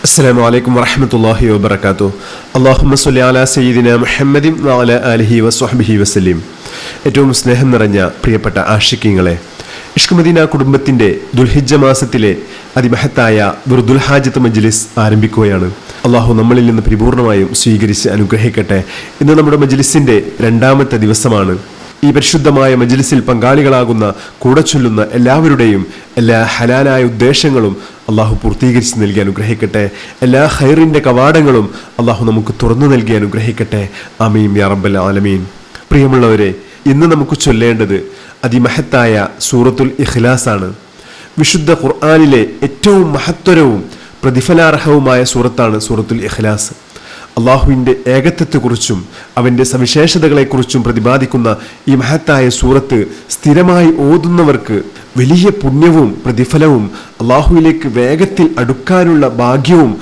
അസ്സലാമു അലൈക്കും വറഹ്മത്തുള്ളാഹി വബറകാതുഹു. അല്ലാഹുമ്മ സ്വല്ലി അലാ സയ്യിദിനാ മുഹമ്മദിൻ വഅലാ ആലിഹി വസ്വഹ്ബിഹി വസല്ലം. ഏറ്റവും സ്നേഹം നിറഞ്ഞ പ്രിയപ്പെട്ട ആശിഖീങ്ങളെ, ഇഷ്ക് മദീന കുടുംബത്തിന്റെ ദുൽഹിജ്ജ മാസത്തിലെ അതിമഹത്തായ ദുൽ ഹാജത്ത് മജ്ലിസ് ആരംഭിക്കുകയാണ്. അള്ളാഹു നമ്മളിൽ നിന്ന് പരിപൂർണമായും സ്വീകരിച്ച് അനുഗ്രഹിക്കട്ടെ. ഇന്ന് നമ്മുടെ മജ്ലിസിന്റെ രണ്ടാമത്തെ ദിവസമാണ്. ഈ പരിശുദ്ധമായ മജ്ലിസിൽ പങ്കാളികളാകുന്ന കൂടെ ചൊല്ലുന്ന എല്ലാവരുടെയും എല്ലാ ഹലാലായ ഉദ്ദേശങ്ങളും അള്ളാഹു പൂർത്തീകരിച്ച് നൽകി അനുഗ്രഹിക്കട്ടെ. എല്ലാ ഖൈറിന്റെ കവാടങ്ങളും അള്ളാഹു നമുക്ക് തുറന്നു നൽകി അനുഗ്രഹിക്കട്ടെ. ആമീൻ യാ റബ്ബൽ ആലമീൻ. പ്രിയമുള്ളവരെ, ഇന്ന് നമുക്ക് ചൊല്ലേണ്ടത് അതിമഹത്തായ സൂറത്തുൽ ഇഖ്ലാസ് ആണ്. വിശുദ്ധ ഖുർആനിലെ ഏറ്റവും മഹത്വരവും പ്രതിഫലാർഹവുമായ സൂറത്താണ് സൂറത്തുൽ ഇഖ്ലാസ്. അള്ളാഹുവിൻ്റെ ഏകത്വത്തെക്കുറിച്ചും അവൻ്റെ സവിശേഷതകളെക്കുറിച്ചും പ്രതിപാദിക്കുന്ന ഈ മഹത്തായ സൂറത്ത് സ്ഥിരമായി ഓതുന്നവർക്ക് വലിയ പുണ്യവും പ്രതിഫലവും അള്ളാഹുവിലേക്ക് വേഗത്തിൽ അടുക്കാനുള്ള ഭാഗ്യവും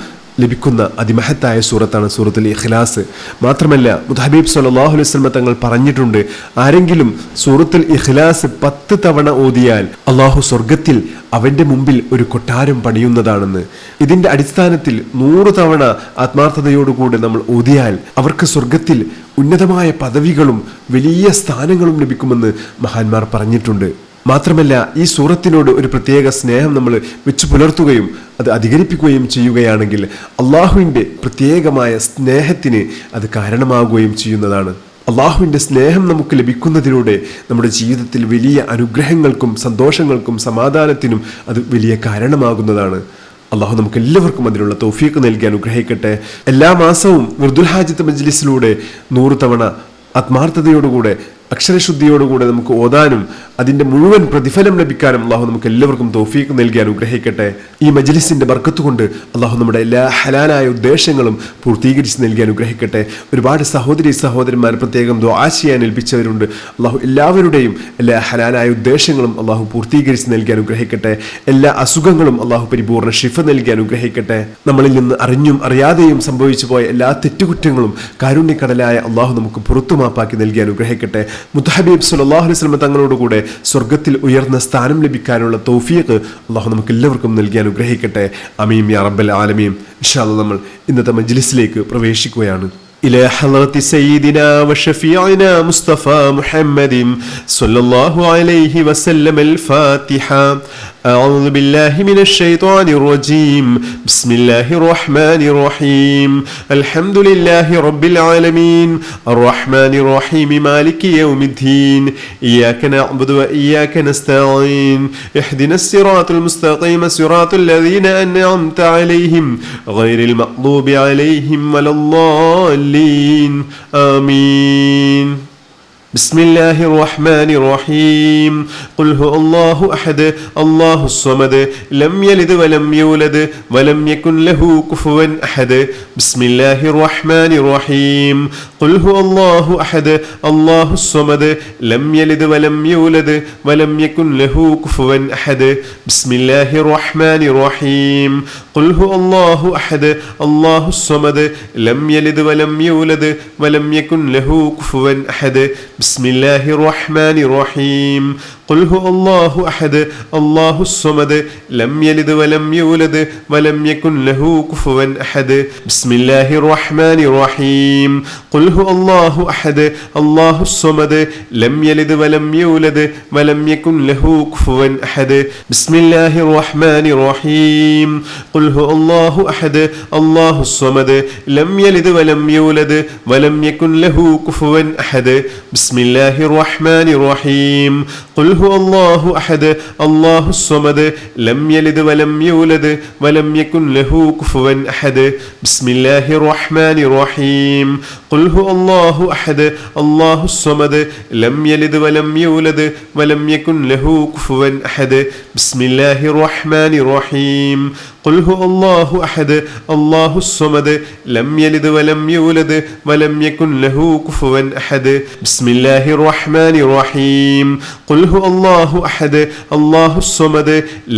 ലഭിക്കുന്ന അതിമഹത്തായ സൂറത്താണ് സൂറത്തുൽ ഇഖ്ലാസ്. മാത്രമല്ല, മുഹമ്മദ് സ്വല്ലല്ലാഹു അലൈഹി വസല്ലം തങ്ങൾ പറഞ്ഞിട്ടുണ്ട്, ആരെങ്കിലും സൂറത്തുൽ ഇഖ്ലാസ് 10 തവണ ഓതിയാൽ അള്ളാഹു സ്വർഗത്തിൽ അവൻ്റെ മുമ്പിൽ ഒരു കൊട്ടാരം പണിയുന്നതാണെന്ന്. ഇതിൻ്റെ അടിസ്ഥാനത്തിൽ 100 തവണ ആത്മാർത്ഥതയോടുകൂടി നമ്മൾ ഓതിയാൽ അവർക്ക് സ്വർഗത്തിൽ ഉന്നതമായ പദവികളും വലിയ സ്ഥാനങ്ങളും ലഭിക്കുമെന്ന് മഹാന്മാർ പറഞ്ഞിട്ടുണ്ട്. മാത്രമല്ല, ഈ സൂറത്തിനോട് ഒരു പ്രത്യേക സ്നേഹം നമ്മൾ വെച്ചു പുലർത്തുകയും അത് അധികരിപ്പിക്കുകയും ചെയ്യുകയാണെങ്കിൽ അള്ളാഹുവിൻ്റെ പ്രത്യേകമായ സ്നേഹത്തിന് അത് കാരണമാകുകയും ചെയ്യുന്നതാണ്. അള്ളാഹുവിൻ്റെ സ്നേഹം നമുക്ക് ലഭിക്കുന്നതിലൂടെ നമ്മുടെ ജീവിതത്തിൽ വലിയ അനുഗ്രഹങ്ങൾക്കും സന്തോഷങ്ങൾക്കും സമാധാനത്തിനും അത് വലിയ കാരണമാകുന്നതാണ്. അള്ളാഹു നമുക്ക് എല്ലാവർക്കും അതിനുള്ള തൗഫീഖ് നൽകി അനുഗ്രഹിക്കട്ടെ. എല്ലാ മാസവും ദുൽ ഹാജത്ത് മജ്ലിസിലൂടെ 100 തവണ ആത്മാർത്ഥതയോടുകൂടെ അക്ഷരശുദ്ധിയോടുകൂടെ നമുക്ക് ഓതാനും അതിൻ്റെ മുഴുവൻ പ്രതിഫലം ലഭിക്കാനും അള്ളാഹു നമുക്ക് എല്ലാവർക്കും തൗഫീഖ് നൽകി അനുഗ്രഹിക്കട്ടെ. ഈ മജ്ലിസിൻ്റെ ബർക്കത്ത് കൊണ്ട് അള്ളാഹു നമ്മുടെ എല്ലാ ഹലാലായ ഉദ്ദേശങ്ങളും പൂർത്തീകരിച്ച് നൽകി അനുഗ്രഹിക്കട്ടെ. ഒരുപാട് സഹോദരന്മാർ പ്രത്യേകം ദുആ ചെയ്യാൻ ഏൽപ്പിച്ചവരുണ്ട്. അള്ളാഹു എല്ലാവരുടെയും എല്ലാ ഹലാലായ ഉദ്ദേശങ്ങളും അള്ളാഹു പൂർത്തീകരിച്ച് നൽകി അനുഗ്രഹിക്കട്ടെ. എല്ലാ അസുഖങ്ങളും അള്ളാഹു പരിപൂർണ്ണ ശിഫ നൽകി അനുഗ്രഹിക്കട്ടെ. നമ്മളിൽ നിന്ന് അറിഞ്ഞും അറിയാതെയും സംഭവിച്ചു പോയ എല്ലാ തെറ്റുകുറ്റങ്ങളും കാരുണ്യക്കടലായ അള്ളാഹു നമുക്ക് പുറത്തുമാപ്പാക്കി നൽകി അനുഗ്രഹിക്കട്ടെ. മുഹമ്മദ് സ്വല്ലല്ലാഹു അലൈഹി വസല്ലം തങ്ങളോടുകൂടെ സ്വർഗത്തിൽ ഉയർന്ന സ്ഥാനം ലഭിക്കാനുള്ള തൗഫീഖ് അള്ളാഹു നമുക്ക് എല്ലാവർക്കും നൽകി അനുഗ്രഹിക്കട്ടെ. ആമീൻ യാ റബ്ബൽ ആലമീൻ. ഇൻഷാ അല്ലാഹ് നമ്മൾ ഇന്നത്തെ മജ്ലിസിലേക്ക് പ്രവേശിക്കുകയാണ്. إلى حضرة سيدنا وشفيعنا مصطفى محمد صلى الله عليه وسلم الفاتحة. أعوذ بالله من الشيطان الرجيم. بسم الله الرحمن الرحيم. الحمد لله رب العالمين الرحمن الرحيم مالك يوم الدين. إياك نعبد وإياك نستعين. اهدنا الصراط المستقيم صراط الذين أنعمت عليهم غير المغضوب عليهم ولا الضالين. آمين. بسم الله الرحمن الرحيم. قل هو الله أحد الله الصمد لم يلد ولم يولد ولم يكن له كفوا أحد. بسم الله الرحمن الرحيم. قل هو الله أحد الله الصمد لم يلد ولم يولد ولم يكن له كفوا أحد. بسم الله الرحمن الرحيم. قل هو الله أحد الله الصمد لم يلد ولم يولد ولم يكن له كفوا أحد. بسم الله الرحمن الرحيم. قل هو الله أحد الله الصمد لم يلد ولم يولد ولم يكن له كفوا أحد. بسم الله الرحمن الرحيم. قل هو الله أحد الله الصمد لم يلد ولم يولد ولم يكن له كفوا أحد. بسم الله الرحمن الرحيم. قل هو الله أحد الله الصمد لم يلد ولم يولد ولم يكن له كفوا أحد. بسم الله الرحمن الرحيم. قل هو الله أحد الله الصمد لم يلد ولم يولد ولم يكن له كفوا أحد. بسم الله الرحمن الرحيم. قل هو الله أحد الله الصمد لم يلد ولم يولد ولم يكن له كفوا أحد. بسم الله الرحمن الرحيم. قل هو الله أحد الله الصمد لم يلد ولم يولد ولم يكن له كفوا أحد. بسم الله الرحمن الرحيم. قل هو الله أحد الله الصمد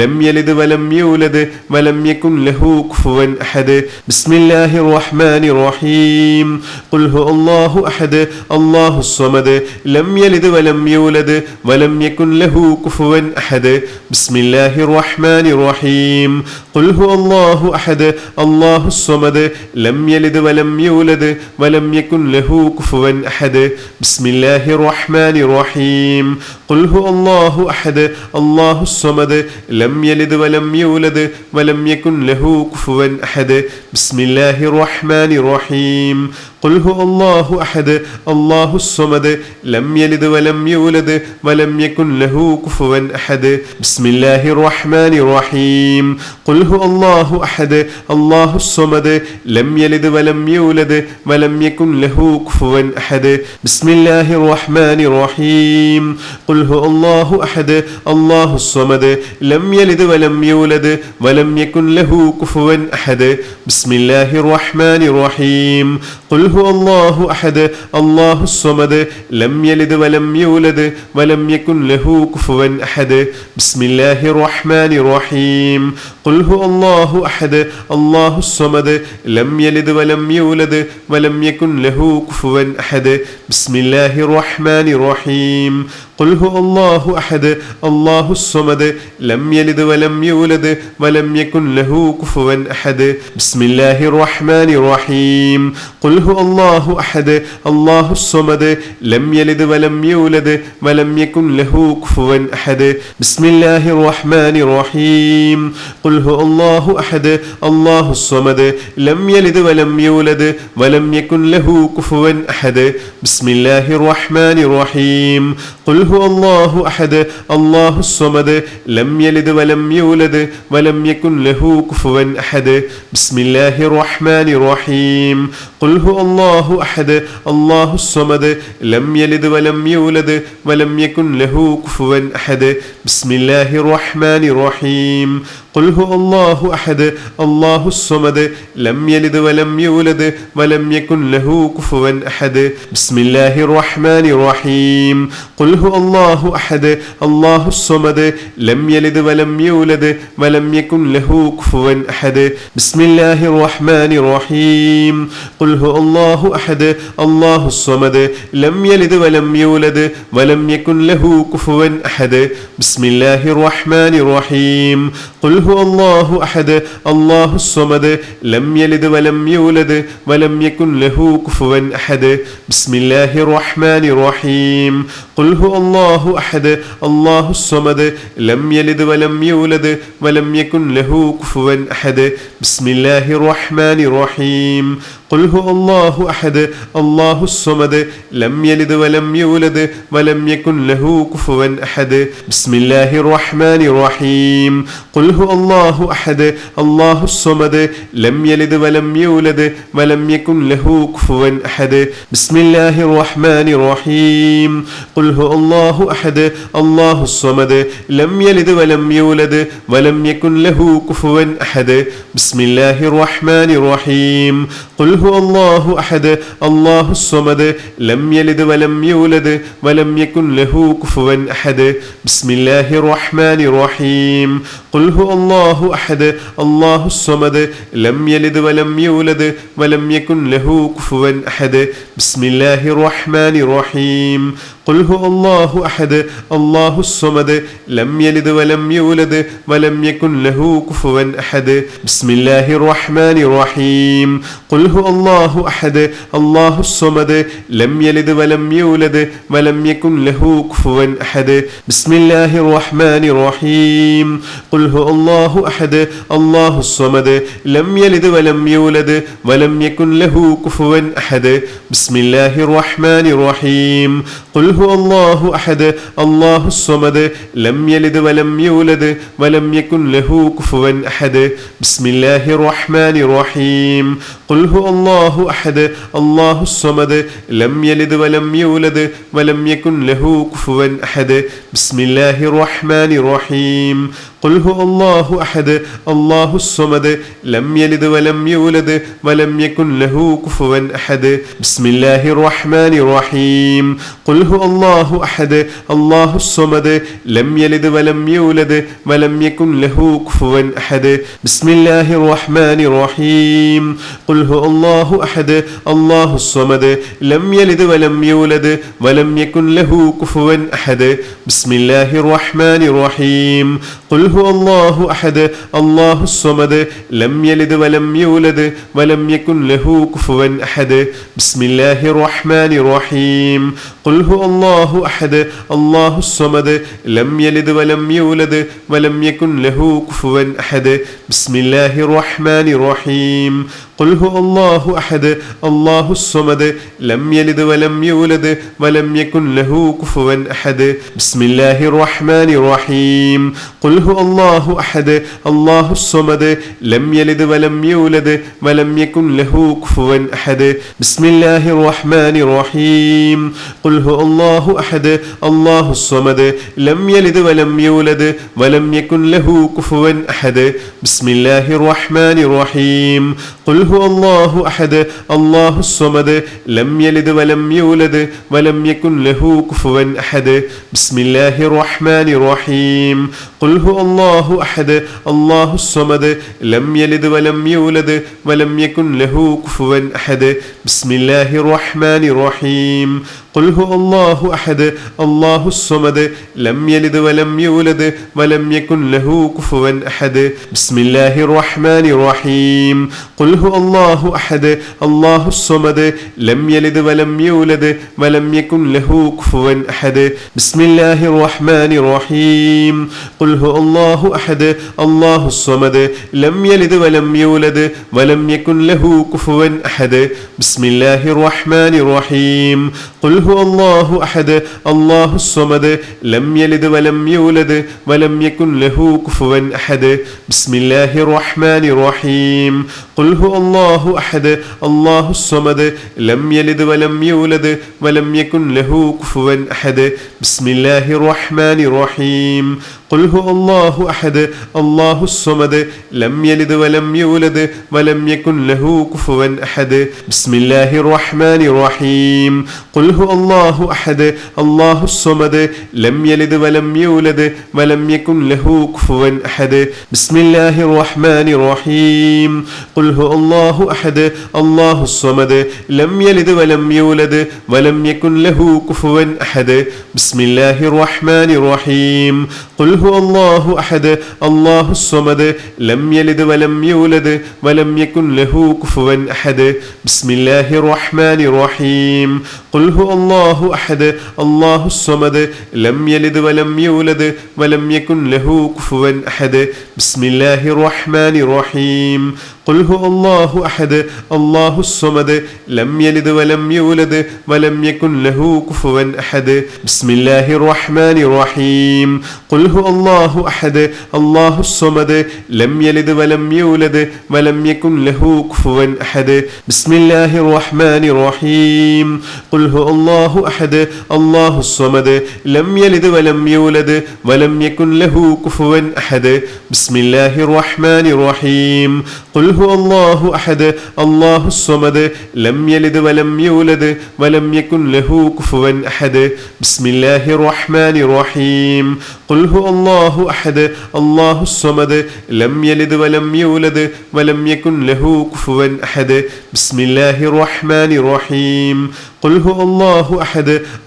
لم يلد ولم يولد ولم يكن له كفوا أحد. بسم الله الرحمن الرحيم. قل هو الله أحد الله الصمد لم يلد ولم يولد ولم يكن له كفوا أحد. بسم الله الرحمن الرحيم. قل هو الله أحد الله الصمد لم يلد ولم يولد ولم يكن له كفوا أحد بسم الله الرحمن الرحيم قل هو الله أحد الله الصمد لم يلد ولم يولد ولم يكن له كفوا أحد بسم الله الرحمن الرحيم قل هو الله أحد الله الصمد لم يلد ولم يولد ولم يكن له كفوا أحد بسم الله الرحمن الرحيم قل هو الله أحد الله الصمد لم يلد ولم يولد ولم يكن له كفوا أحد بسم الله الرحمن الرحيم قل هو الله أحد الله الصمد لم يلد ولم يولد ولم يكن له كفوا أحد بسم الله الرحمن الرحيم قل هو الله أحد الله الصمد لم يلد ولم يولد ولم يكن له كفوا أحد بسم الله الرحمن الرحيم قل هو الله أحد الله الصمد لم يلد ولم يولد ولم يكن له كفوا أحد بسم الله الرحمن الرحيم قل هو الله أحد الله الصمد لم يلد ولم يولد ولم يكن له كفوا أحد بسم الله الرحمن الرحيم قل هو الله أحد الله الصمد لم يلد ولم يولد ولم يكن له كفوا أحد بسم الله الرحمن الرحيم قل هو الله أحد الله الصمد لم يلد ولم يولد ولم يكن له كفوا أحد بسم الله الرحمن الرحيم قل هو الله أحد الله الصمد لم يلد ولم يولد ولم يكن له كفوا أحد بسم الله الرحمن الرحيم قل هو الله أحد الله الصمد لم يلد ولم يولد ولم يكن له كفوا أحد بسم الله الرحمن الرحيم قل هو الله أحد الله الصمد لم يلد ولم يولد ولم يكن له كفوا أحد بسم الله الرحمن الرحيم قل هو الله أحد الله الصمد لم يلد ولم يولد ولم يكن له كفوا أحد بسم الله الرحمن الرحيم قل هو الله أحد الله الصمد لم يلد ولم يولد ولم يكن له كفوا أحد بسم الله الرحمن الرحيم قل هو الله أحد الله الصمد لم يلد ولم يولد ولم يكن له كفوا أحد بسم الله الرحمن الرحيم قل هو الله أحد الله الصمد لم يلد ولم يولد ولم يكن له كفوا أحد بسم الله الرحمن الرحيم قل هو الله أحد الله الصمد لم يلد ولم يولد ولم يكن له كفوا أحد بسم الله الرحمن الرحيم قل هو الله أحد الله الصمد لم يلد ولم يولد ولم يكن له كفوا أحد بسم الله الرحمن الرحيم قل هو الله أحد الله الصمد لم يلد ولم يولد ولم يكن له كفوا أحد بسم الله الرحمن الرحيم قل هو الله أحد الله الصمد لم يلد ولم يولد ولم يكن له كفوا أحد بسم الله الرحمن الرحيم قل هو الله أحد الله الصمد لم يلد ولم يولد ولم يكن له كفوا أحد بسم الله الرحمن الرحيم قل هو الله أحد الله الصمد لم يلد ولم يولد ولم يكن له كفوا أحد بسم الله الرحمن الرحيم قل هو الله أحد الله الصمد لم يلد ولم يولد ولم يكن له كفوا أحد بسم الله الرحمن الرحيم قل هو الله أحد الله الصمد لم يلد ولم يولد ولم يكن له كفوا أحد بسم الله الرحمن الرحيم قل هو الله أحد الله الصمد لم يلد ولم يولد ولم يكن له كفوا أحد بسم الله الرحمن الرحيم قل هو الله أحد الله الصمد لم يلد ولم يولد ولم يكن له كفوا أحد بسم الله الرحمن الرحيم قل هو الله أحد الله الصمد لم يلد ولم يولد ولم يكن له كفوا أحد بسم الله الرحمن الرحيم قل هو الله أحد الله الصمد لم يلد ولم يولد ولم يكن له كفوا أحد بسم الله الرحمن الرحيم قل هو الله أحد الله الصمد لم يلد ولم يولد ولم يكن له كفوا أحد بسم الله الرحمن الرحيم قل هو الله أحد الله الصمد لم يلد ولم يولد ولم يكن له كفوا أحد بسم الله الرحمن الرحيم قل هو الله أحد الله الصمد لم يلد ولم يولد ولم يكن له كفوا أحد بسم الله الرحمن الرحيم قل هو الله أحد الله الصمد لم يلد ولم يولد ولم يكن له كفوا أحد بسم الله الرحمن الرحيم قل هو الله أحد الله الصمد لم يلد ولم يولد ولم يكن له كفوا أحد بسم الله الرحمن الرحيم قل هو الله أحد الله الصمد لم يلد ولم يولد ولم يكن له كفوا أحد بسم الله الرحمن الرحيم قل هو الله أحد الله الصمد لم يلد ولم يولد ولم يكن له كفوا أحد بسم الله الرحمن الرحيم قل هو الله أحد الله الصمد لم يلد ولم يولد ولم يكن له كفوا أحد بسم الله الرحمن الرحيم قل هو الله أحد الله الصمد لم يلد ولم يولد ولم يكن له كفوا أحد بسم الله الرحمن الرحيم قل هو الله أحد الله الصمد لم يلد ولم يولد ولم يكن له كفوا أحد بسم الله الرحمن الرحيم قل هو الله أحد الله الصمد لم يلد ولم يولد ولم يكن له كفوا أحد بسم الله الرحمن الرحيم قل هو الله أحد الله الصمد لم يلد ولم يولد ولم يكن له كفوا أحد بسم الله الرحمن الرحيم قل هو الله أحد الله الصمد لم يلد ولم يولد ولم يكن له كفوا أحد بسم الله الرحمن الرحيم قل هو الله أحد الله الصمد لم يلد ولم يولد ولم يكن له كفوا أحد بسم الله الرحمن الرحيم قل هو الله أحد الله الصمد لم يلد ولم يولد ولم يكن له كفوا أحد بسم الله الرحمن الرحيم قل هو الله أحد الله الصمد لم يلد ولم يولد ولم يكن له كفوا أحد بسم الله الرحمن الرحيم قل هو الله أحد الله الصمد لم يلد ولم يولد ولم يكن له كفوا أحد بسم الله الرحمن الرحيم قل هو الله أحد الله الصمد لم يلد ولم يولد ولم يكن له كفوا أحد بسم الله الرحمن الرحيم قل هو الله أحد الله الصمد لم يلد ولم يولد ولم يكن له كفوا أحد بسم الله الرحمن الرحيم قل هو الله أحد الله الصمد لم يلد ولم يولد ولم يكن له كفوا أحد بسم الله الرحمن الرحيم قل هو الله أحد الله الصمد لم يلد ولم يولد ولم يكن له كفوا أحد بسم الله الرحمن الرحيم قل هو الله أحد الله الصمد لم يلد ولم يولد ولم يكن له كفوا أحد بسم الله الرحمن الرحيم قل هو الله أحد الله الصمد لم يلد ولم يولد ولم يكن له كفوا أحد بسم الله الرحمن الرحيم قل هو الله أحد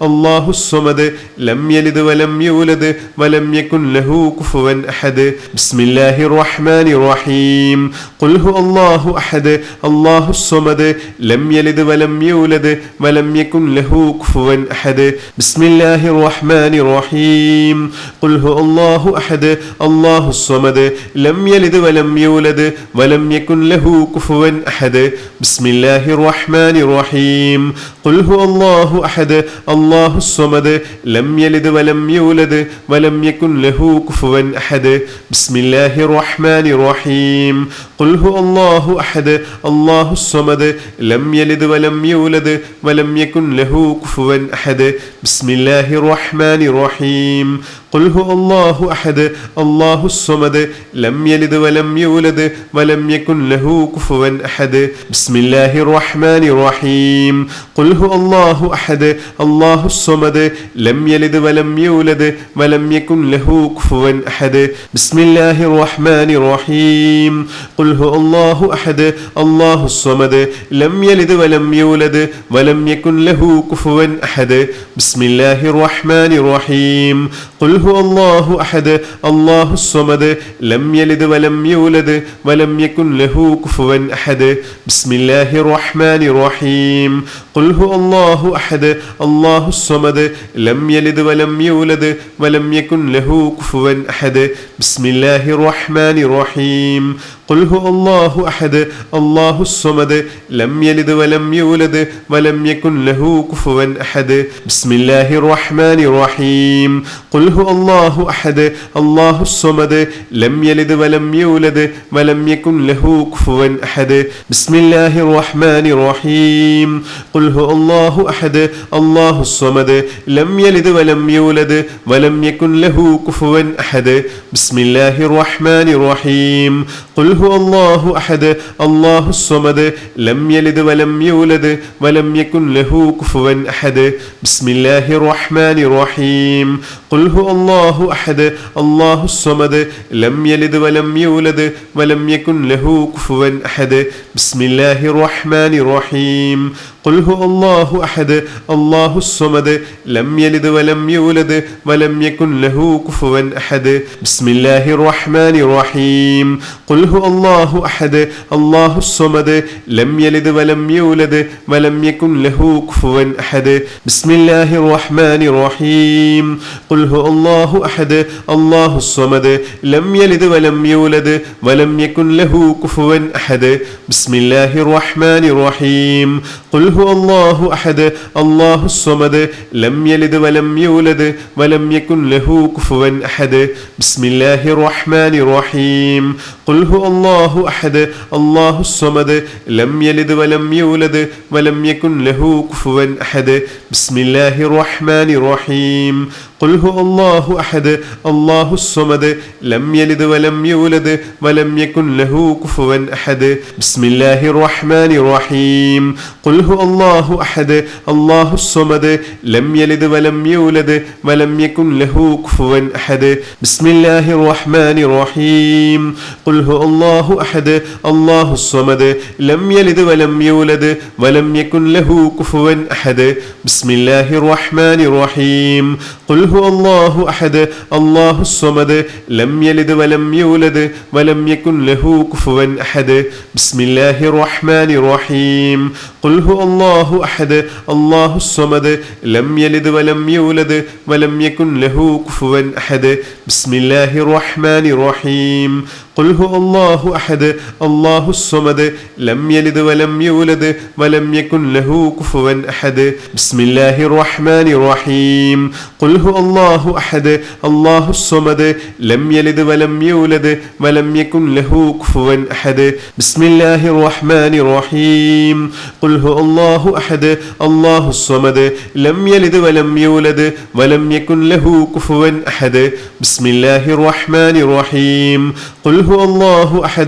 الله الصمد لم يلد ولم يولد ولم يكن له كفوا أحد بسم الله الرحمن الرحيم قل هو الله أحد الله الصمد لم يلد ولم يولد ولم يكن له كفوا أحد بسم الله الرحمن الرحيم قل هو الله أحد الله الصمد لم يلد ولم يولد ولم يكن له كفوا أحد بسم الله الرحمن الرحيم قل هو الله أحد الله الصمد لم يلد ولم يولد ولم يكن له كفوا أحد بسم الله الرحمن الرحيم قل هو الله أحد الله الصمد لم يلد ولم يولد ولم يكن له كفوا أحد بسم الله الرحمن الرحيم قل هو الله أحد الله الصمد لم يلد ولم يولد ولم يكن له كفوا أحد بسم الله الرحمن الرحيم قل هو الله أحد الله الصمد لم يلد ولم يولد ولم يكن له كفوا أحد بسم الله الرحمن الرحيم قل هو الله الله أحد الله الصمد لم يلد ولم يولد ولم يكن له كفوا أحد بسم الله الرحمن الرحيم قل هو الله أحد الله الصمد لم يلد ولم يولد ولم يكن له كفوا أحد بسم الله الرحمن الرحيم قل هو الله أحد الله الصمد لم يلد ولم يولد ولم يكن له كفوا أحد بسم الله الرحمن الرحيم قل هو الله أحد الله الصمد لم يلد ولم يولد ولم يكن له كفوا أحد بسم الله الرحمن الرحيم قل هو الله أحد الله الصمد لم يلد ولم يولد ولم يكن له كفوا أحد بسم الله الرحمن الرحيم قل هو الله أحد الله الصمد لم يلد ولم يولد ولم يكن له كفوا أحد بسم الله الرحمن الرحيم قل هو الله أحد الله الصمد لم يلد ولم يولد ولم يكن له كفوا أحد بسم الله الرحمن الرحيم قل هو الله أحد الله الصمد لم يلد ولم يولد ولم يكن له كفوا أحد بسم الله الرحمن الرحيم قل هو الله أحد الله الصمد لم يلد ولم يولد ولم يكن له كفوا أحد بسم الله الرحمن الرحيم قل هو الله أحد الله الصمد لم يلد ولم يولد ولم يكن له كفوا أحد بسم الله الرحمن الرحيم قل هو الله أحد الله الصمد لم يلد ولم يولد ولم يكن له كفوا أحد بسم الله الرحمن الرحيم قل هو الله أحد الله الصمد لم يلد ولم يولد ولم يكن له كفوا أحد بسم الله الرحمن الرحيم قل هو الله أحد الله الصمد لم يلد ولم يولد ولم يكن له كفوا أحد بسم الله الرحمن الرحيم قل هو الله أحد الله الصمد لم يلد ولم يولد ولم يكن له كفوا أحد بسم الله الرحمن الرحيم قل هو الله أحد الله الصمد لم يلد ولم يولد ولم يكن له كفوا أحد بسم الله الرحمن الرحيم قل هو الله أحد الله الصمد لم يلد ولم يولد ولم يكن له كفوا أحد بسم الله الرحمن الرحيم قل هو الله أحد الله الصمد لم يلد ولم يولد ولم يكن له كفوا أحد بسم الله الرحمن الرحيم قل هو الله أحد الله الصمد لم يلد ولم يولد ولم يكن له كفوا أحد بسم الله الرحمن الرحيم قل هو الله أحد الله الصمد لم يلد ولم يولد ولم يكن له كفوا أحد بسم الله الرحمن الرحيم قل هو الله أحد الله الصمد لم يلد ولم يولد ولم يكن له كفوا أحد بسم الله الرحمن الرحيم قل هو الله أحد الله الصمد لم يلد ولم يولد ولم يكن له كفوا أحد بسم الله الرحمن الرحيم قل هو الله أحد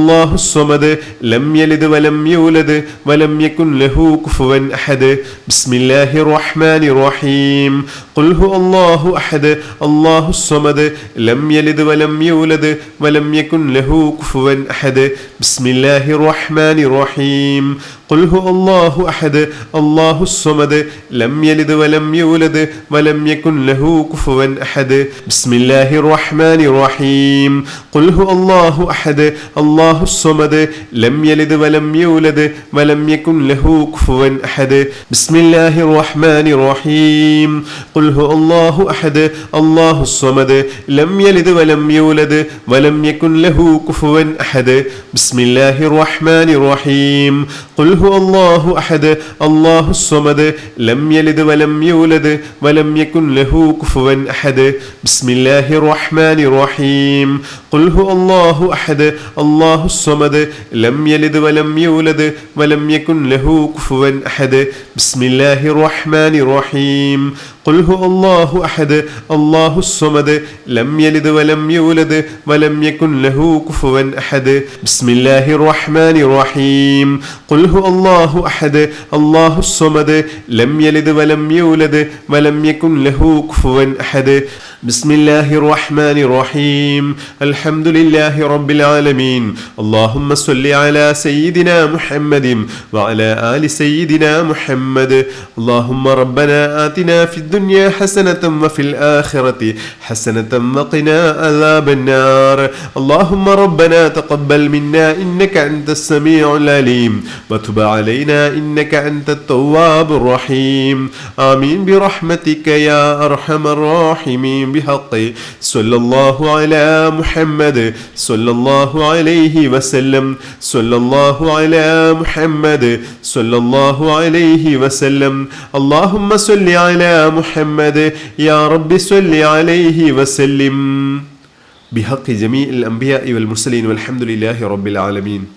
الله الصمد لم يلد ولم يولد ولم يكن له كفوا أحد بسم الله الرحمن الرحيم قل هو الله أحد الله الصمد لم يلد ولم يولد ولم يكن له كفوا أحد بسم الله الرحمن الرحيم قل هو الله أحد الله الصمد لم يلد ولم يولد ولم يكن له كفوا أحد بسم الله الرحمن الرحيم قل هو الله أحد الله الصمد لم يلد ولم يولد ولم يكن له كفوا أحد بسم الله الرحمن الرحيم قل هو الله أحد الله الصمد لم يلد ولم يولد ولم يكن له كفوا أحد بسم الله الرحمن الرحيم قل هو الله أحد الله الصمد لم يلد ولم يولد ولم يكن له كفوا أحد بسم الله الرحمن الرحيم قل هو الله أحد الله الصمد لم يلد ولم يولد ولم يكن له كفوا أحد بسم الله الرحمن الرحيم قل هو الله أحد الله الصمد لم يلد ولم يولد ولم يكن له كفوا أحد بسم الله الرحمن الرحيم قل هو الله أحد الله الصمد لم يلد ولم يولد ولم يكن له كفوا أحد بسم الله الرحمن الرحيم الحمد لله رب العالمين اللهم صل على سيدنا محمد وعلى آل سيدنا محمد اللهم ربنا آتنا في الدنيا حسنة وفي الآخرة حسنة وقنا عذاب النار اللهم ربنا تقبل منا إنك أنت السميع العليم وتب علينا إنك أنت التواب الرحيم آمين برحمتك يا أرحم الراحمين بحق صلى الله على محمد صلى الله عليه وسلم صلى الله على محمد صلى الله عليه وسلم اللهم صل على محمد يا رب صل عليه وسلم بحق جميع الأنبياء والمرسلين والحمد لله رب العالمين.